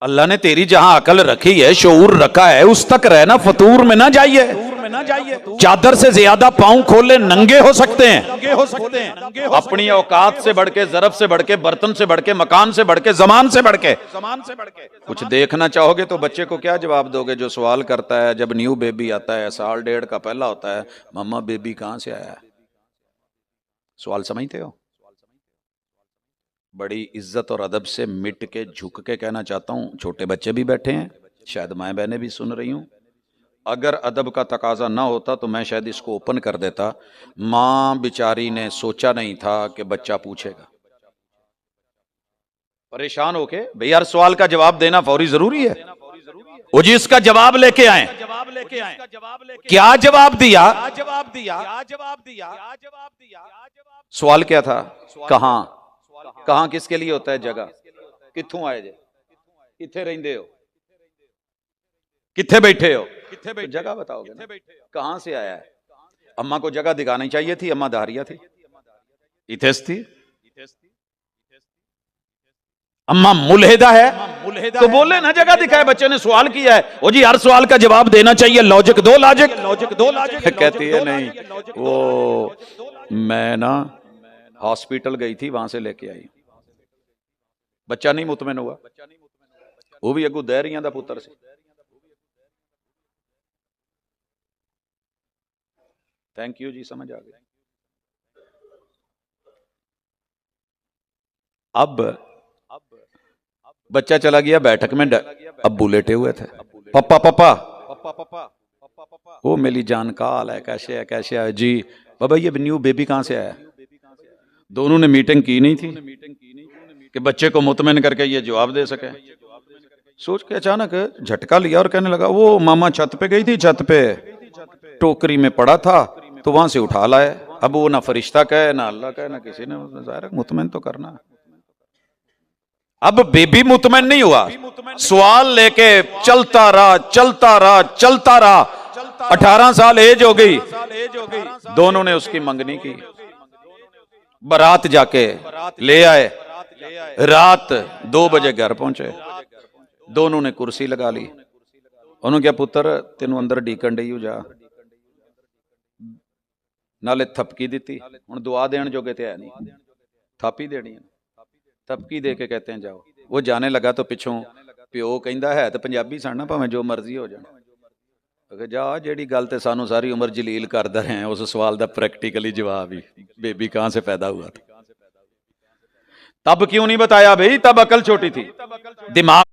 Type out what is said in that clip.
अल्लाह ने तेरी जहां अकल रखी है, शऊर रखा है, उस तक रहना, फतूर में ना जाइए। चादर से ज्यादा पांव खोले नंगे हो सकते हैं। अपनी औकात से बढ़ के, जरब से बढ़ के, बर्तन से बढ़ के, मकान से बढ़ के, जमान से बढ़ के कुछ देखना चाहोगे तो बच्चे को क्या जवाब दोगे जो सवाल करता है जब न्यू बेबी आता है, साल डेढ़ का पहला होता है, मम्मा बेबी कहां से आया है? सवाल समझते हो? बड़ी इज्जत और अदब से मिट के झुक के कहना चाहता हूं, छोटे बच्चे भी बैठे हैं, शायद माएँ बहनें भी सुन रही हूं, अगर अदब का तकाजा ना होता तो मैं शायद इसको ओपन कर देता। मां बेचारी ने सोचा नहीं था कि बच्चा पूछेगा। परेशान होके, भाई हर सवाल का जवाब देना फौरी जरूरी है। वो जी इसका जवाब लेके आए। क्या जवाब दिया? सवाल क्या था? कहां? कहां किसके लिए होता है? जगह। कित्थों आए जे? किथे रहिंदे हो? किथे बैठे हो? तो जगह बताओगे ना, कहां से आया है? अम्मा को जगह दिखानी चाहिए थी, अम्मा दारिया थी, इथेस थी। अम्मा मुलहिदा है तो बोले ना जगह दिखाए। बच्चे ने सवाल किया है, ओ जी हर सवाल का जवाब देना चाहिए, लॉजिक दो, लॉजिक कहती है नहीं, वो मैं ना हॉस्पिटल गई थी, वहां से लेके आई। बच्चा नहीं मुतमिन हुआ, वो भी अगू दैरियां दा पुत्र से। थैंक यू जी, समझ आ गई। अब बच्चा चला गया बैठक में, अब्बू लेटे हुए थे। पप्पा पप्पा, वो मेरी जान का हाल है, कैसे है, कैसे है जी? बाबा ये न्यू बेबी कहां से आया? दोनों ने मीटिंग की नहीं थी कि बच्चे को मुतमिन करके ये जवाब दे सके। सोच के अचानक झटका लिया और कहने लगा, वो मामा छत पे गई थी, छत पे टोकरी में पड़ा था तो वहां से उठा लाए। अब वो ना फरिश्ता कहे ना अल्लाह कहे ना किसी ने, ज़ाहिर मुतमिन तो करना है। अब बेबी मुतमिन नहीं हुआ, सवाल लेके चलता रहा। 18 साल एज हो गई, दोनों ने उसकी मंगनी की, बारात जाके ले आए, रात 2 बजे घर पहुंचे। दोनों ने कुर्सी लगा ली, उन्होंने क्या पुत्र तेनों अंदर डीकन डई जा, नाले थपकी दी, हुण दुआ देण जोगे ते है नहीं, थापी देनी है, थपकी दे के कहते हैं जाओ। वो जाने लगा तो पिछों प्यो कहंदा है तो पंजाबी सन ना, भावें जो मर्जी हो जाए, जा जेड़ी गल ते सानू सारी उम्र जलील करदा रहे, उस सवाल दा प्रैक्टिकली जवाब ही, बेबी कहां से पैदा हुआ था। तब क्यों नहीं बताया भाई? तब अकल छोटी थी, दिमाग